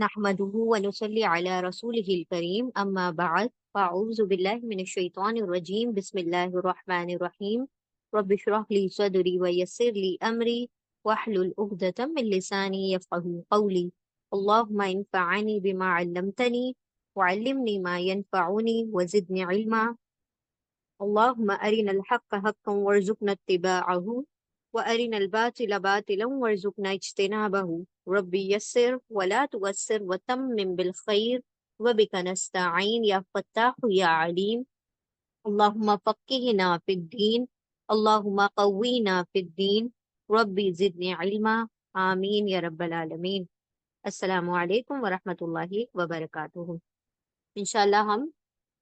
نحمده ونصلي على رسوله الكريم أما بعد فأعوذ بالله من الشيطان الرجيم بسم الله الرحمن الرحيم رب اشرح لي صدري ويسر لي أمري واحلل عقدة من لساني يفقهوا قولي اللهم انفعني بما علمتني وعلمني ما ينفعني وزدني علما اللهم أرنا الحق حقا وارزقنا اتباعه وأرنا الباطل باطلا وارزقنا اجتنابه ربي يسر ولا تؤسر وتمم بالخير وبك نستعين يا فتاح يا عليم اللهم فقهنا في الدين اللهم قوينا في الدين ربي زدني علما آمین یا رب العالمین۔ السلام علیکم ورحمۃ اللہ وبرکاتہ۔ انشاءاللہ ہم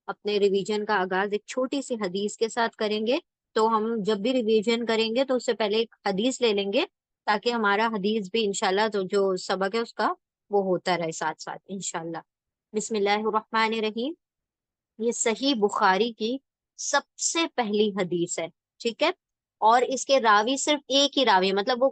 اپنے ریویژن کا آغاز ایک چھوٹی سی حدیث کے ساتھ کریں گے۔ تو ہم جب بھی ریویژن کریں گے تو اس سے پہلے ایک حدیث لے لیں گے تاکہ ہمارا حدیث بھی انشاءاللہ تو جو سبق ہے اس کا وہ ہوتا رہے ساتھ ساتھ انشاءاللہ۔ بسم اللہ الرحمن الرحیم۔ یہ صحیح بخاری کی سب سے پہلی حدیث ہے، ٹھیک ہے؟ اور اس کے راوی صرف ایک ہی راوی ہے، مطلب وہ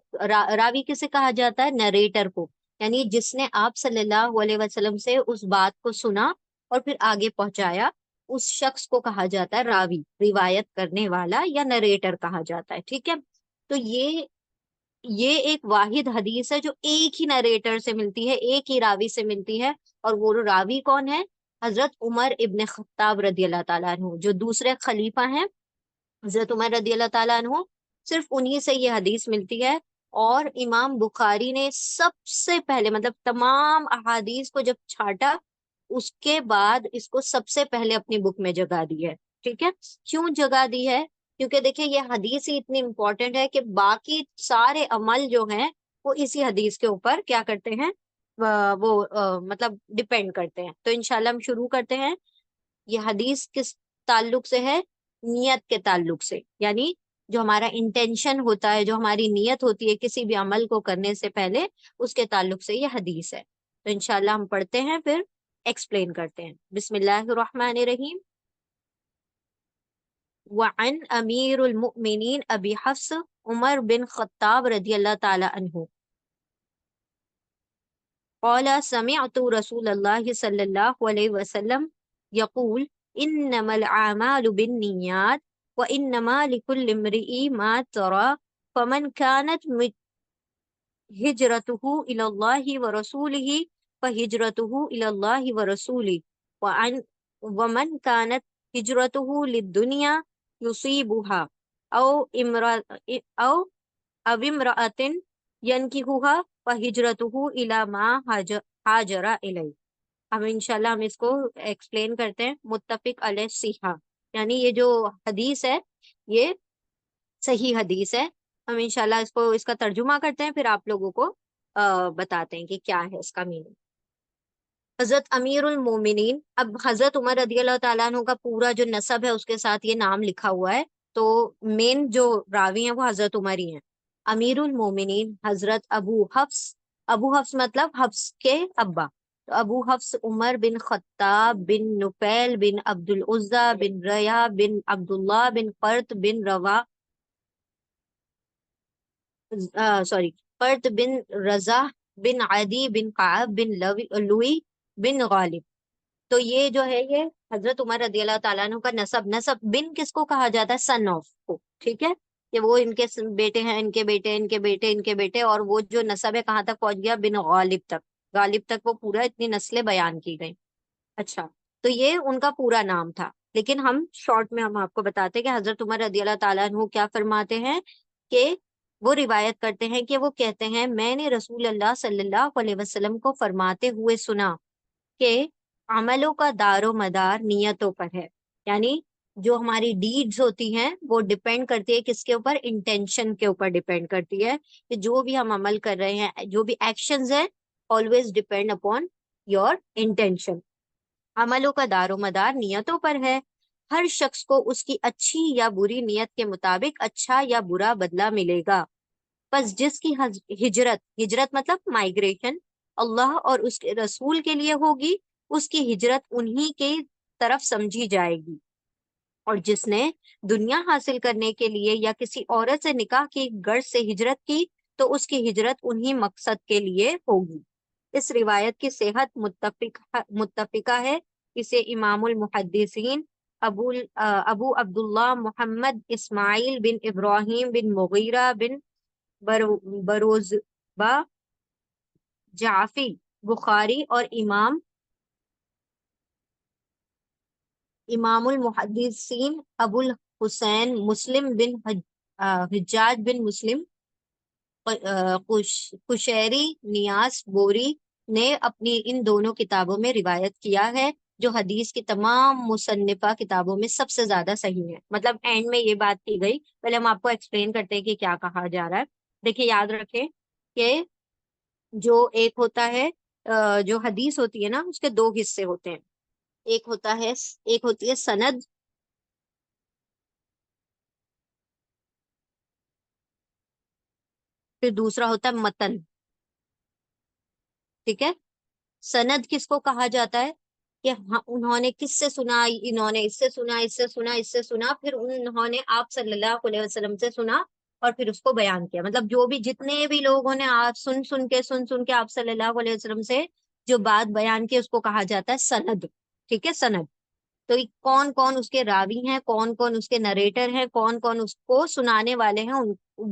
راوی کسے کہا جاتا ہے؟ نریٹر کو، یعنی جس نے آپ صلی اللہ علیہ وسلم سے اس بات کو سنا اور پھر آگے پہنچایا، اس شخص کو کہا جاتا ہے راوی، روایت کرنے والا یا نریٹر کہا جاتا ہے، ٹھیک ہے؟ تو یہ ایک واحد حدیث ہے جو ایک ہی نریٹر سے ملتی ہے، ایک ہی راوی سے ملتی ہے، اور وہ راوی کون ہے؟ حضرت عمر ابن خطاب رضی اللہ تعالیٰ عنہ، جو دوسرے خلیفہ ہیں حضرت عمر رضی اللہ تعالیٰ عنہ، صرف انہی سے یہ حدیث ملتی ہے۔ اور امام بخاری نے سب سے پہلے، مطلب تمام احادیث کو جب چھانٹا، اس کے بعد اس کو سب سے پہلے اپنی بک میں جگہ دی ہے، ٹھیک ہے؟ کیوں جگہ دی ہے؟ کیونکہ دیکھیں یہ حدیث ہی اتنی امپورٹنٹ ہے کہ باقی سارے عمل جو ہیں وہ اسی حدیث کے اوپر کیا کرتے ہیں؟ مطلب ڈپینڈ کرتے ہیں۔ تو انشاءاللہ ہم شروع کرتے ہیں۔ یہ حدیث کس تعلق سے ہے؟ نیت کے تعلق سے، یعنی جو ہمارا انٹینشن ہوتا ہے، جو ہماری نیت ہوتی ہے کسی بھی عمل کو کرنے سے پہلے، اس کے تعلق سے یہ حدیث ہے۔ تو انشاءاللہ ہم پڑھتے ہیں پھر ایکسپلین کرتے ہیں۔ بسم اللہ الرحمن الرحیم۔ وعن امیر المؤمنین ابی حفص عمر بن خطاب رضی اللہ تعالی عنہ قال سمعت رسول اللہ صلی اللہ علیہ وسلم یقول انما الاعمال بالنیات وانما لكل امرئ ما ترى فمن كانت ہجرته الى اللہ ورسولہ فہجرته الى اللہ ورسولہ ومن كانت ہجرته للدنیا يصيبها او امرأة ينكحها فہجرته الى ما ہاجر الیہ۔ اب انشاءاللہ ہم اس کو ایکسپلین کرتے ہیں۔ متفق علیہ صحہ، یعنی یہ جو حدیث ہے یہ صحیح حدیث ہے۔ ہم انشاءاللہ اس کا ترجمہ کرتے ہیں، پھر آپ لوگوں کو بتاتے ہیں کہ کیا ہے اس کا میننگ۔ حضرت امیر المومنین، اب حضرت عمر رضی اللہ تعالیٰ عنہ کا پورا جو نسب ہے اس کے ساتھ یہ نام لکھا ہوا ہے، تو مین جو راوی ہیں وہ حضرت عمر ہی ہیں۔ امیر المومنین حضرت ابو حفص، ابو حفص مطلب حفص کے ابا، تو ابو حفص عمر بن خطاب بن نفیل بن عبد العزہ بن ریہ بن عبداللہ بن قرط بن روا قرط بن رضا بن عدی بن قعب بن لوی بن غالب۔ تو یہ جو ہے یہ حضرت عمر رضی اللہ تعالیٰ عنہ کا نسب بن کس کو کہا جاتا ہے؟ سن آف کو، ٹھیک ہے؟ کہ وہ ان کے بیٹے ہیں، ان کے بیٹے، ان کے بیٹے، ان کے بیٹے، اور وہ جو نسب ہے کہاں تک پہنچ گیا؟ بن غالب تک، غالب تک وہ پورا اتنی نسلیں بیان کی گئی۔ اچھا، تو یہ ان کا پورا نام تھا، لیکن ہم شارٹ میں ہم آپ کو بتاتے کہ حضرت عمر رضی اللہ تعالیٰ عنہ کیا فرماتے ہیں کہ وہ روایت کرتے ہیں کہ وہ کہتے ہیں میں نے رسول اللہ صلی اللہ علیہ وسلم کو فرماتے ہوئے سنا کہ عملوں کا دار و مدار نیتوں پر ہے، یعنی جو ہماری ڈیڈز ہوتی ہیں وہ ڈیپینڈ کرتی ہے کس کے اوپر؟ انٹینشن کے اوپر ڈیپینڈ کرتی ہے، کہ جو بھی ہم عمل کر رہے ہیں، جو بھی ایکشنز ہیں، always depend upon your intention. عملوں کا دار و مدار نیتوں پر ہے، ہر شخص کو اس کی اچھی یا بری نیت کے مطابق اچھا یا برا بدلہ ملے گا۔ پس جس کی ہجرت مطلب مائگریشن اللہ اور اس کے رسول کے لیے ہوگی، اس کی ہجرت انہی کی طرف سمجھی جائے گی، اور جس نے دنیا حاصل کرنے کے لیے یا کسی عورت سے نکاح کی غرض سے ہجرت کی تو اس کی ہجرت انہی مقصد کے لیے ہوگی۔ اس روایت کی صحت متفقہ ہے۔ اسے امام المحدثین ابو عبداللہ محمد اسماعیل بن ابراہیم بن مغیرہ بن بروزبہ جعفی بخاری اور امام المحدثین ابو الحسین مسلم بن حجاج بن مسلم قشیری نیاز بوری نے اپنی ان دونوں کتابوں میں روایت کیا ہے، جو حدیث کی تمام مصنفہ کتابوں میں سب سے زیادہ صحیح ہے۔ مطلب اینڈ میں یہ بات کی گئی، پہلے ہم آپ کو ایکسپلین کرتے ہیں کہ کیا کہا جا رہا ہے۔ دیکھیں، یاد رکھیں کہ جو ایک ہوتا ہے جو حدیث ہوتی ہے نا، اس کے دو حصے ہوتے ہیں۔ ایک ہوتی ہے سند، پھر دوسرا ہوتا ہے متن۔ ٹھیک ہے، سند کس کو کہا جاتا ہے کہ ہاں انہوں نے کس سے سنا، انہوں نے اس سے سنا، اس سے سنا، اس سے سنا، پھر انہوں نے آپ صلی اللہ علیہ وسلم سے سنا اور پھر اس کو بیان کیا۔ مطلب جو بھی جتنے بھی لوگوں نے آپ سن کے آپ صلی اللہ علیہ وسلم سے جو بات بیان کی، اس کو کہا جاتا ہے سند۔ ٹھیک ہے، سند۔ تو کون کون اس کے راوی ہیں، کون کون اس کے نریٹر ہیں، کون کون اس کو سنانے والے ہیں،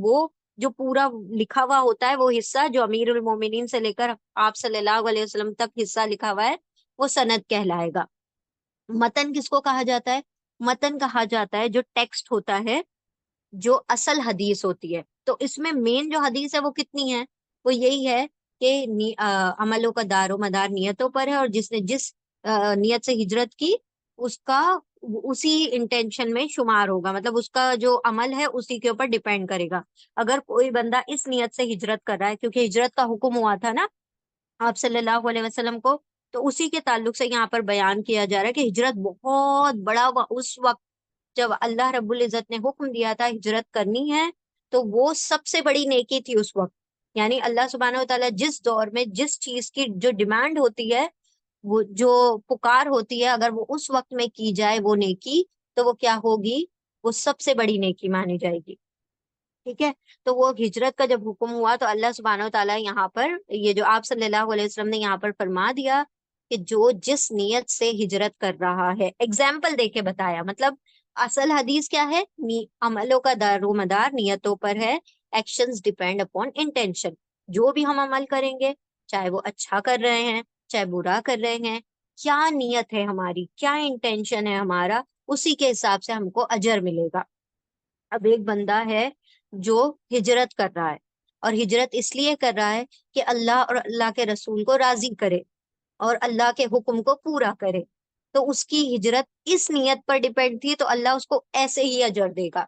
وہ جو پورا لکھا ہوا ہوتا ہے وہ حصہ جو امیر المومنین سے لے کر آپ صلی اللہ علیہ وسلم تک حصہ لکھا ہوا ہے، وہ سند کہلائے گا۔ متن کس کو کہا جاتا ہے؟ متن کہا جاتا ہے جو ٹیکسٹ ہوتا ہے، جو اصل حدیث ہوتی ہے۔ تو اس میں مین جو حدیث ہے وہ کتنی ہے؟ وہ یہی ہے کہ عملوں کا دار و مدار نیتوں پر ہے، اور جس نے جس نیت سے ہجرت کی، اس کا اسی انٹینشن میں شمار ہوگا، مطلب اس کا جو عمل ہے اسی کے اوپر ڈیپینڈ کرے گا۔ اگر کوئی بندہ اس نیت سے ہجرت کر رہا ہے، کیونکہ ہجرت کا حکم ہوا تھا نا آپ صلی اللہ علیہ وسلم کو، تو اسی کے تعلق سے یہاں پر بیان کیا جا رہا ہے کہ ہجرت بہت بڑا اس وقت جب اللہ رب العزت نے حکم دیا تھا ہجرت کرنی ہے، تو وہ سب سے بڑی نیکی تھی اس وقت۔ یعنی اللہ سبحانہ و تعالیٰ جس دور میں جس چیز کی جو ڈیمانڈ ہوتی ہے، وہ جو پکار ہوتی ہے، اگر وہ اس وقت میں کی جائے وہ نیکی، تو وہ کیا ہوگی؟ وہ سب سے بڑی نیکی مانی جائے گی۔ ٹھیک ہے، تو وہ ہجرت کا جب حکم ہوا تو اللہ سبحانہ و تعالیٰ یہاں پر یہ جو آپ صلی اللہ علیہ وسلم نے یہاں پر فرما دیا کہ جو جس نیت سے ہجرت کر رہا ہے، ایگزامپل دے کے بتایا۔ مطلب اصل حدیث کیا ہے؟ عملوں کا دار و مدار نیتوں پر ہے، ایکشنز ڈیپینڈ اپون انٹینشن۔ جو بھی ہم عمل کریں گے، چاہے وہ اچھا کر رہے ہیں چاہے برا کر رہے ہیں، کیا نیت ہے ہماری، کیا انٹینشن ہے ہمارا، اسی کے حساب سے ہم کو اجر ملے گا۔ اب ایک بندہ ہے جو ہجرت کر رہا ہے، اور ہجرت اس لیے کر رہا ہے کہ اللہ اور اللہ کے رسول کو راضی کرے اور اللہ کے حکم کو پورا کرے، تو اس کی ہجرت اس نیت پر ڈیپینڈ تھی، تو اللہ اس کو ایسے ہی اجر دے گا۔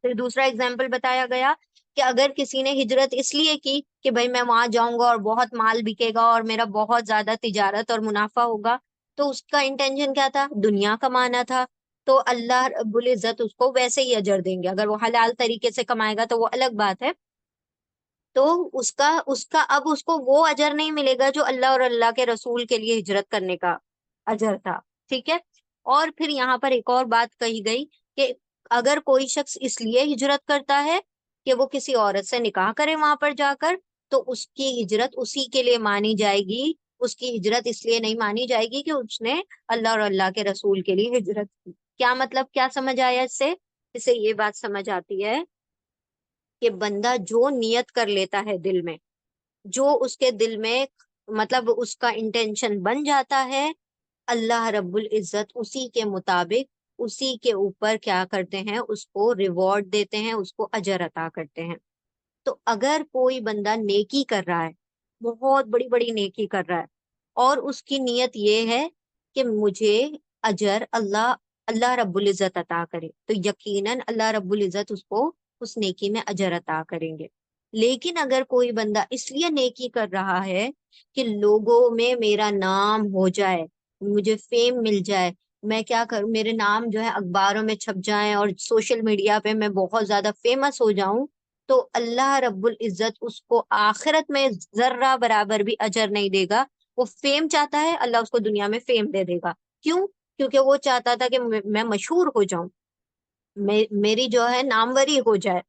پھر دوسرا اگزامپل بتایا گیا کہ اگر کسی نے ہجرت اس لیے کی کہ بھائی میں وہاں جاؤں گا اور بہت مال بکے گا اور میرا بہت زیادہ تجارت اور منافع ہوگا، تو اس کا انٹینشن کیا تھا؟ دنیا کمانا تھا، تو اللہ رب العزت اس کو ویسے ہی اجر دیں گے۔ اگر وہ حلال طریقے سے کمائے گا تو وہ الگ بات ہے، تو اس کا اب اس کو وہ اجر نہیں ملے گا جو اللہ اور اللہ کے رسول کے لیے ہجرت کرنے کا اجر تھا۔ ٹھیک ہے، اور پھر یہاں پر ایک اور بات کہی گئی کہ اگر کوئی شخص اس لیے ہجرت کرتا ہے کہ وہ کسی عورت سے نکاح کرے وہاں پر جا کر، تو اس کی ہجرت اسی کے لیے مانی جائے گی۔ اس کی ہجرت اس لیے نہیں مانی جائے گی کہ اس نے اللہ اور اللہ کے رسول کے لیے ہجرت کی۔ کیا مطلب، کیا سمجھ آیا اس سے یہ بات سمجھ آتی ہے کہ بندہ جو نیت کر لیتا ہے دل میں، جو اس کے دل میں مطلب اس کا انٹینشن بن جاتا ہے، اللہ رب العزت اسی کے مطابق اسی کے اوپر کیا کرتے ہیں؟ اس کو ریوارڈ دیتے ہیں، اس کو اجر عطا کرتے ہیں۔ تو اگر کوئی بندہ نیکی کر رہا ہے، بہت بڑی بڑی نیکی کر رہا ہے، اور اس کی نیت یہ ہے کہ مجھے اجر اللہ رب العزت عطا کرے، تو یقیناً اللہ رب العزت اس کو اس نیکی میں اجر عطا کریں گے۔ لیکن اگر کوئی بندہ اس لیے نیکی کر رہا ہے کہ لوگوں میں میرا نام ہو جائے، مجھے فیم مل جائے، میں کیا کروں، میرے نام جو ہے اخباروں میں چھپ جائیں اور سوشل میڈیا پہ میں بہت زیادہ فیمس ہو جاؤں، تو اللہ رب العزت اس کو آخرت میں ذرہ برابر بھی اجر نہیں دے گا۔ وہ فیم چاہتا ہے، اللہ اس کو دنیا میں فیم دے دے گا۔ کیوں؟ کیونکہ وہ چاہتا تھا کہ میں مشہور ہو جاؤں، میری جو ہے ناموری ہو جائے،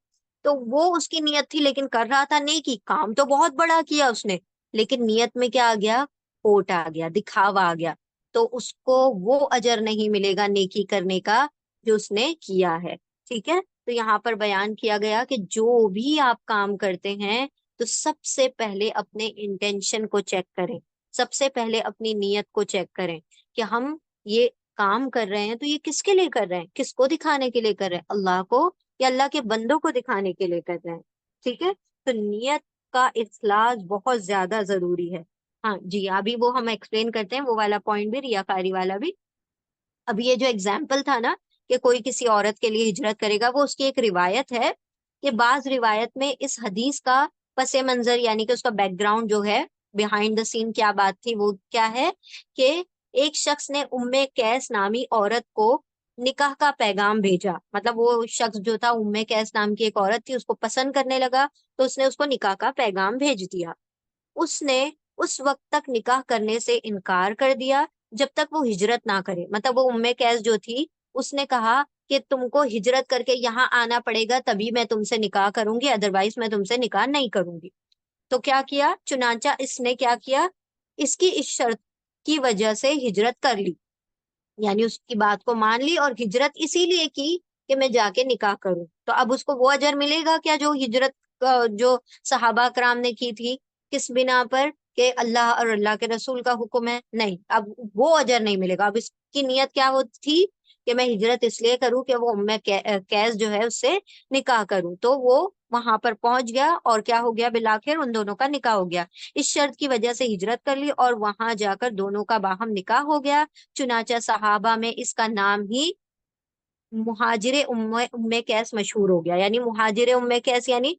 تو وہ اس کی نیت تھی، لیکن کر رہا تھا نیکی، کام تو بہت بڑا کیا اس نے، لیکن نیت میں کیا آ گیا؟ کھوٹ آ گیا، دکھاوا آ گیا، تو اس کو وہ اجر نہیں ملے گا نیکی کرنے کا جو اس نے کیا ہے۔ ٹھیک ہے، تو یہاں پر بیان کیا گیا کہ جو بھی آپ کام کرتے ہیں تو سب سے پہلے اپنے انٹینشن کو چیک کریں، سب سے پہلے اپنی نیت کو چیک کریں کہ ہم یہ کام کر رہے ہیں تو یہ کس کے لیے کر رہے ہیں، کس کو دکھانے کے لیے کر رہے ہیں، اللہ کو یا اللہ کے بندوں کو دکھانے کے لیے کر رہے ہیں۔ ٹھیک ہے، تو نیت کا اخلاص بہت زیادہ ضروری ہے۔ ہاں جی، ابھی وہ ہم ایکسپلین کرتے ہیں وہ والا پوائنٹ بھی، ریاکاری والا بھی۔ اب یہ جو اگزامپل تھا نا کہ کوئی کسی عورت کے لیے ہجرت کرے گا، وہ اس کی ایک روایت ہے کہ بعض روایت میں اس حدیث کا پس منظر یعنی کہ اس کا بیک گراؤنڈ جو ہے، بیہائنڈ دا سین کیا بات تھی، وہ کیا ہے کہ ایک شخص نے قیس نامی عورت کو نکاح کا پیغام بھیجا۔ مطلب وہ شخص جو تھا، قیس نام کی ایک عورت تھی، اس کو پسند کرنے لگا تو اس نے اس کو نکاح کا پیغام بھیج دیا۔ اس نے اس وقت تک نکاح کرنے سے انکار کر دیا جب تک وہ ہجرت نہ کرے۔ مطلب وہ قیس جو تھی، اس نے کہا کہ تم کو ہجرت کر کے یہاں آنا پڑے گا تبھی میں تم سے نکاح کروں گی، ادروائز میں تم سے نکاح نہیں کروں گی۔ تو کیا کیا چنانچہ اس نے کیا کیا، اس کی اس شرط کی وجہ سے ہجرت کر لی، یعنی اس کی بات کو مان لی اور ہجرت اسی لیے کی کہ میں جا کے نکاح کروں۔ تو اب اس کو وہ اجر ملے گا کیا جو ہجرت جو صحابہ کرام نے کی تھی، کس بنا پر کہ اللہ اور اللہ کے رسول کا حکم ہے؟ نہیں، اب وہ اجر نہیں ملے گا۔ اب اس کی نیت کیا تھی کہ میں ہجرت اس لیے کروں کہ وہ قیس جو ہے اس سے نکاح کروں، تو وہ وہاں پر پہنچ گیا اور کیا ہو گیا، بالآخر ان دونوں کا نکاح ہو گیا۔ اس شرط کی وجہ سے ہجرت کر لی اور وہاں جا کر دونوں کا باہم نکاح ہو گیا۔ چنانچہ صحابہ میں اس کا نام ہی مہاجر قیس مشہور ہو گیا، یعنی مہاجر قیس یعنی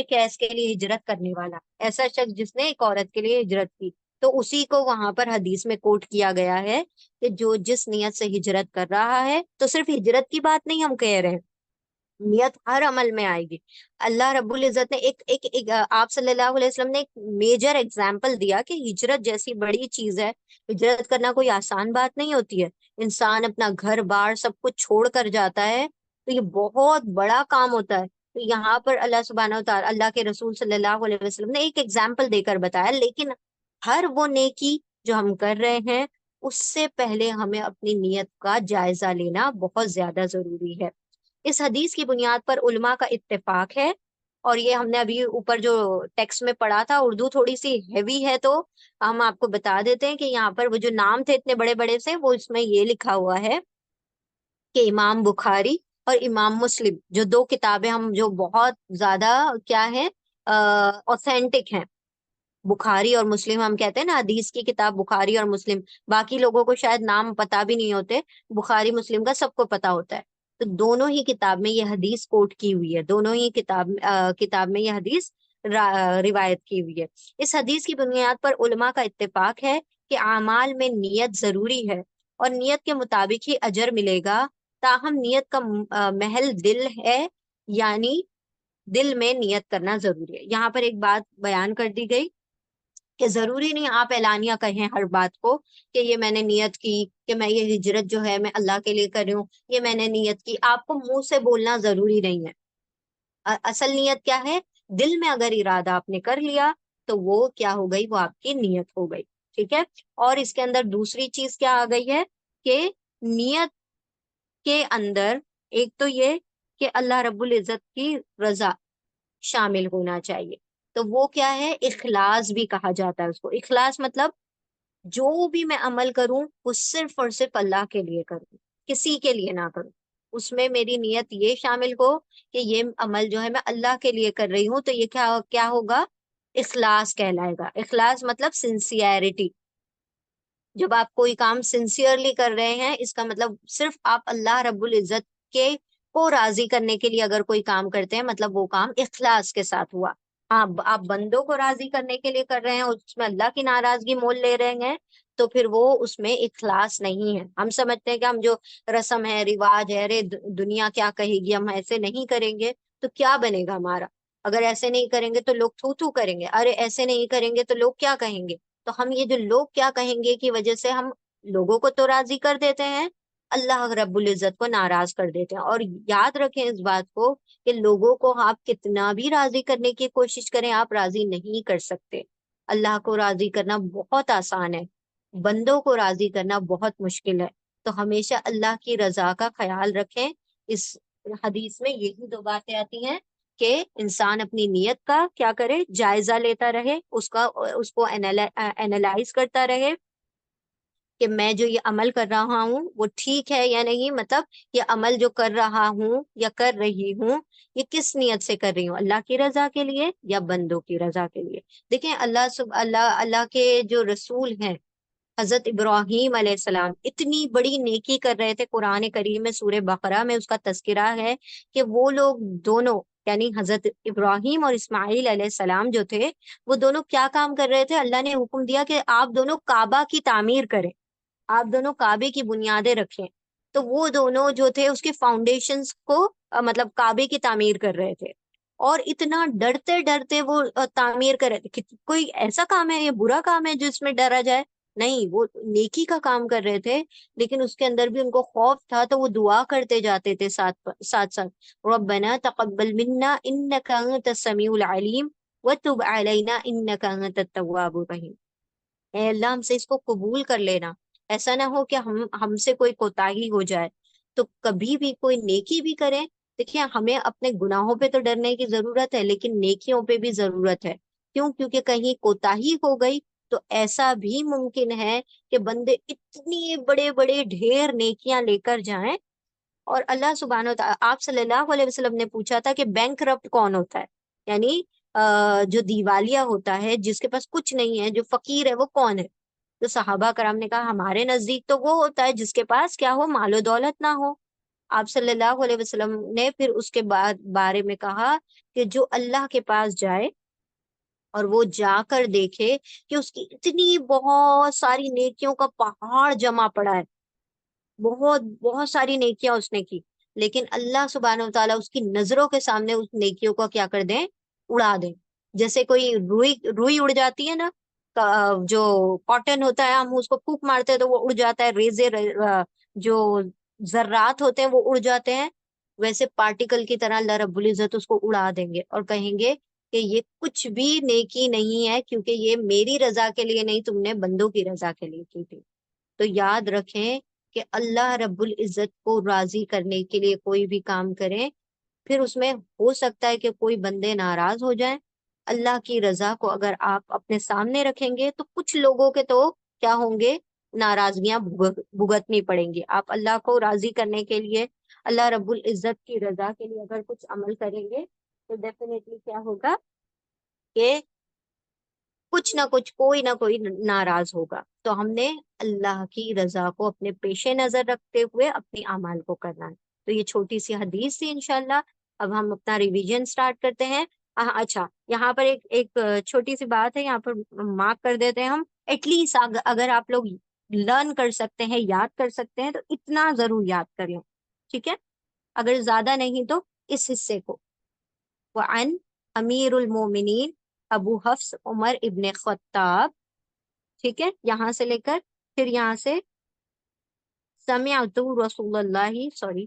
قیس کے لیے ہجرت کرنے والا، ایسا شخص جس نے ایک عورت کے لیے ہجرت کی۔ تو اسی کو وہاں پر حدیث میں کوٹ کیا گیا ہے کہ جو جس نیت سے ہجرت کر رہا ہے، تو صرف ہجرت کی بات نہیں ہم کہہ رہے ہیں، نیت ہر عمل میں آئے گی۔ اللہ رب العزت نے آپ صلی اللہ علیہ وسلم نے ایک میجر اگزامپل دیا کہ ہجرت جیسی بڑی چیز ہے، ہجرت کرنا کوئی آسان بات نہیں ہوتی ہے۔ انسان اپنا گھر بار سب کچھ چھوڑ کر جاتا ہے تو یہ بہت بڑا کام ہوتا ہے۔ تو یہاں پر اللہ سبحانہ و تعالی، اللہ کے رسول صلی اللہ علیہ وسلم نے ایک اگزامپل دے کر بتایا، لیکن ہر وہ نیکی جو ہم کر رہے ہیں اس سے پہلے ہمیں اپنی نیت کا جائزہ لینا بہت زیادہ ضروری ہے۔ اس حدیث کی بنیاد پر علماء کا اتفاق ہے، اور یہ ہم نے ابھی اوپر جو ٹیکسٹ میں پڑھا تھا، اردو تھوڑی سی ہیوی ہے تو ہم آپ کو بتا دیتے ہیں کہ یہاں پر وہ جو نام تھے اتنے بڑے بڑے سے، وہ اس میں یہ لکھا ہوا ہے کہ امام بخاری اور امام مسلم جو دو کتابیں ہم جو بہت زیادہ کیا ہے اوتھینٹک ہیں، بخاری اور مسلم ہم کہتے ہیں نا حدیث کی کتاب بخاری اور مسلم، باقی لوگوں کو شاید نام پتا بھی نہیں ہوتے، بخاری مسلم کا سب کو پتا ہوتا ہے۔ تو دونوں ہی کتاب میں یہ حدیث کوٹ کی ہوئی ہے، دونوں ہی کتاب میں یہ حدیث روایت کی ہوئی ہے۔ اس حدیث کی بنیاد پر علماء کا اتفاق ہے کہ اعمال میں نیت ضروری ہے اور نیت کے مطابق ہی اجر ملے گا، تاہم نیت کا محل دل ہے، یعنی دل میں نیت کرنا ضروری ہے۔ یہاں پر ایک بات بیان کر دی گئی کہ ضروری نہیں آپ اعلانیہ کہیں ہر بات کو کہ یہ میں نے نیت کی کہ میں یہ ہجرت جو ہے میں اللہ کے لیے کر رہی ہوں، یہ میں نے نیت کی، آپ کو منہ سے بولنا ضروری نہیں ہے۔ اصل نیت کیا ہے؟ دل میں اگر ارادہ آپ نے کر لیا تو وہ کیا ہو گئی، وہ آپ کی نیت ہو گئی۔ ٹھیک ہے، اور اس کے اندر دوسری چیز کیا آ گئی ہے کہ نیت کے اندر ایک تو یہ کہ اللہ رب العزت کی رضا شامل ہونا چاہیے، تو وہ کیا ہے، اخلاص بھی کہا جاتا ہے اس کو۔ اخلاص مطلب جو بھی میں عمل کروں وہ صرف اور صرف اللہ کے لیے کروں، کسی کے لیے نہ کروں، اس میں میری نیت یہ شامل ہو کہ یہ عمل جو ہے میں اللہ کے لیے کر رہی ہوں، تو یہ کیا کیا ہوگا، اخلاص کہلائے گا۔ اخلاص مطلب سنسیئرٹی، جب آپ کوئی کام سنسیئرلی کر رہے ہیں، اس کا مطلب صرف آپ اللہ رب العزت کے کو راضی کرنے کے لیے اگر کوئی کام کرتے ہیں، مطلب وہ کام اخلاص کے ساتھ ہوا۔ ہاں، آپ بندوں کو راضی کرنے کے لیے کر رہے ہیں، اس میں اللہ کی ناراضگی مول لے رہے ہیں، تو پھر وہ اس میں اخلاص نہیں ہے۔ ہم سمجھتے ہیں کہ ہم جو رسم ہے، رواج ہے، ارے دنیا کیا کہے گی، ہم ایسے نہیں کریں گے تو کیا بنے گا ہمارا، اگر ایسے نہیں کریں گے تو لوگ تھو تھو کریں گے، ارے ایسے نہیں کریں گے تو لوگ کیا کہیں گے۔ تو ہم یہ جو لوگ کیا کہیں گے کی وجہ سے ہم لوگوں کو تو راضی کر دیتے ہیں، اللہ رب العزت کو ناراض کر دیتے ہیں۔ اور یاد رکھیں اس بات کو کہ لوگوں کو آپ کتنا بھی راضی کرنے کی کوشش کریں، آپ راضی نہیں کر سکتے۔ اللہ کو راضی کرنا بہت آسان ہے، بندوں کو راضی کرنا بہت مشکل ہے۔ تو ہمیشہ اللہ کی رضا کا خیال رکھیں۔ اس حدیث میں یہی دو باتیں آتی ہیں کہ انسان اپنی نیت کا کیا کرے، جائزہ لیتا رہے، اس کو اینالائز کرتا رہے کہ میں جو یہ عمل کر رہا ہوں وہ ٹھیک ہے یا نہیں، مطلب یہ عمل جو کر رہا ہوں یا کر رہی ہوں یہ کس نیت سے کر رہی ہوں، اللہ کی رضا کے لیے یا بندوں کی رضا کے لیے۔ دیکھیں اللہ کے جو رسول ہیں، حضرت ابراہیم علیہ السلام اتنی بڑی نیکی کر رہے تھے، قرآن کریم میں سورہ بقرہ میں اس کا تذکرہ ہے کہ وہ لوگ دونوں، یعنی حضرت ابراہیم اور اسماعیل علیہ السلام جو تھے، وہ دونوں کیا کام کر رہے تھے؟ اللہ نے حکم دیا کہ آپ دونوں کعبہ کی تعمیر کریں، آپ دونوں کعبے کی بنیادیں رکھیں۔ تو وہ دونوں جو تھے اس کے فاؤنڈیشنز کو مطلب کعبے کی تعمیر کر رہے تھے، اور اتنا ڈرتے ڈرتے وہ تعمیر کر رہے تھے کہ کوئی ایسا کام ہے، یہ برا کام ہے جو اس میں ڈرا جائے؟ نہیں، وہ نیکی کا کام کر رہے تھے، لیکن اس کے اندر بھی ان کو خوف تھا، تو وہ دعا کرتے جاتے تھے ساتھ ساتھ ساتھ، ربنا تقبل منا انک انت السمیع العلیم وتب علینا انک انت التواب الرحیم۔ اے اللہ ہم سے اس کو قبول کر لینا، ایسا نہ ہو کہ ہم سے کوئی کوتاہی ہو جائے۔ تو کبھی بھی کوئی نیکی بھی کریں، دیکھیں ہمیں اپنے گناہوں پہ تو ڈرنے کی ضرورت ہے، لیکن نیکیوں پہ بھی ضرورت ہے۔ کیوں؟ کیونکہ کہیں کوتاہی ہو گئی تو ایسا بھی ممکن ہے کہ بندے اتنی بڑے بڑے ڈھیر نیکیاں لے کر جائیں، اور اللہ سبحانہ و تعالیٰ، آپ صلی اللہ علیہ وسلم نے پوچھا تھا کہ بینک کرپٹ کون ہوتا ہے، یعنی جو دیوالیہ ہوتا ہے، جس کے پاس کچھ نہیں ہے، جو فقیر ہے، وہ کون ہے؟ تو صحابہ کرام نے کہا ہمارے نزدیک تو وہ ہوتا ہے جس کے پاس کیا ہو، مال و دولت نہ ہو۔ آپ صلی اللہ علیہ وسلم نے پھر اس کے بعد بارے میں کہا کہ جو اللہ کے پاس جائے اور وہ جا کر دیکھے کہ اس کی اتنی بہت ساری نیکیوں کا پہاڑ جمع پڑا ہے، بہت بہت ساری نیکیاں اس نے کی، لیکن اللہ سبحانہ و تعالیٰ اس کی نظروں کے سامنے اس نیکیوں کو کیا کر دیں، اڑا دیں۔ جیسے کوئی روئی روئی اڑ جاتی ہے نا، جو کاٹن ہوتا ہے ہم اس کو پھونک مارتے ہیں تو وہ اڑ جاتا ہے، ریزے جو ذرات ہوتے ہیں وہ اڑ جاتے ہیں، ویسے پارٹیکل کی طرح اللہ رب العزت اس کو اڑا دیں گے اور کہیں گے کہ یہ کچھ بھی نیکی نہیں ہے، کیونکہ یہ میری رضا کے لیے نہیں، تم نے بندوں کی رضا کے لیے کی تھی۔ تو یاد رکھیں کہ اللہ رب العزت کو راضی کرنے کے لیے کوئی بھی کام کریں، پھر اس میں ہو سکتا ہے کہ کوئی بندے ناراض ہو جائیں، اللہ کی رضا کو اگر آپ اپنے سامنے رکھیں گے تو کچھ لوگوں کے تو کیا ہوں گے، ناراضگیاں بھگتنی پڑیں گی۔ آپ اللہ کو راضی کرنے کے لیے، اللہ رب العزت کی رضا کے لیے اگر کچھ عمل کریں گے تو ڈیفینیٹلی کیا ہوگا کہ کچھ نہ کچھ، کوئی نہ کوئی ناراض ہوگا۔ تو ہم نے اللہ کی رضا کو اپنے پیش نظر رکھتے ہوئے اپنی اعمال کو کرنا ہے۔ تو یہ چھوٹی سی حدیث تھی انشاءاللہ۔ اب ہم اپنا ریویژن سٹارٹ کرتے ہیں۔ اچھا، یہاں پر ایک چھوٹی سی بات ہے، یہاں پر مارک کر دیتے ہیں ہم، ایٹ لیسٹ اگر آپ لوگ لرن کر سکتے ہیں، یاد کر سکتے ہیں، تو اتنا ضرور یاد کر لیں، ٹھیک ہے؟ اگر زیادہ نہیں تو اس حصے کو، وعن امیر المومنین ابو حفص عمر ابن خطاب، ٹھیک ہے، یہاں سے لے کر پھر یہاں سے سمعت رسول اللہ، سوری،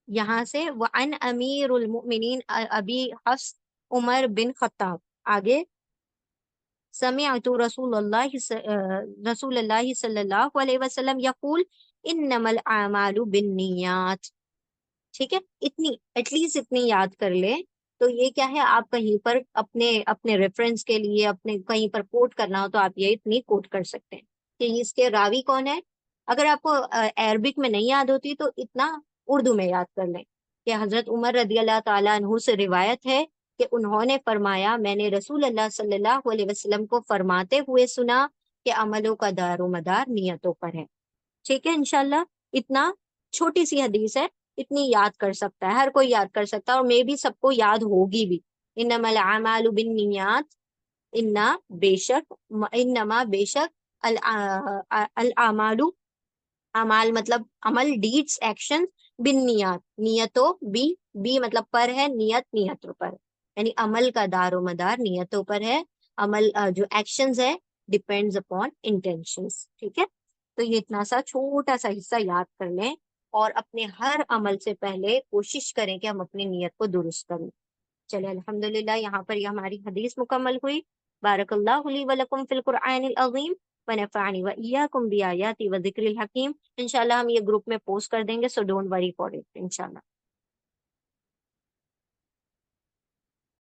یہاں سے وعن امیر المؤمنین ابی حفص عمر بن خطاب، آگے سمعت رسول اللہ صلی اللہ علیہ وسلم یقول انما الاعمال بالنیات، ٹھیک ہے؟ اتنی ایٹ لیسٹ اتنی یاد کر لیں۔ تو یہ کیا ہے، آپ کہیں پر اپنے اپنے ریفرنس کے لیے، اپنے کہیں پر کوٹ کرنا ہو تو آپ یہ اتنی کوٹ کر سکتے ہیں کہ اس کے راوی کون ہے۔ اگر آپ کو عربک میں نہیں یاد ہوتی تو اتنا اردو میں یاد کر لیں کہ حضرت عمر رضی اللہ تعالیٰ عنہ سے روایت ہے کہ انہوں نے فرمایا، میں نے رسول اللہ صلی اللہ علیہ وسلم کو فرماتے ہوئے سنا کہ عملوں کا دار و مدار نیتوں پر ہے، ٹھیک ہے؟ انشاءاللہ اتنا، چھوٹی سی حدیث ہے، اتنی یاد کر سکتا ہے، ہر کوئی یاد کر سکتا ہے، اور میں بھی سب کو یاد ہوگی بھی۔ انما الاعمال بالنیات، انما بے شک الاعمال، اعمال مطلب عمل، ڈیڈس، ایکشن، بالنیات، نیتوں، بی مطلب پر ہے، نیت نیتوں پر، یعنی عمل کا دار و مدار نیتوں پر ہے، عمل جو ایکشنز ہے ڈپینڈز اپون انٹینشنز، ٹھیک ہے؟ تو یہ اتنا سا چھوٹا سا حصہ یاد کر لیں، اور اپنے ہر عمل سے پہلے کوشش کریں کہ ہم اپنی نیت کو درست کریں۔ چلے الحمدللہ، یہاں پر یہ ہماری حدیث مکمل ہوئی۔ بارک اللہ لی ولکم فی القرآن العظیم ونفعنی وإیاکم بآیاتی و ذکر الحکیم. انشاءاللہ ہم یہ گروپ میں پوسٹ کر دیں گے، so don't worry for it انشاءاللہ.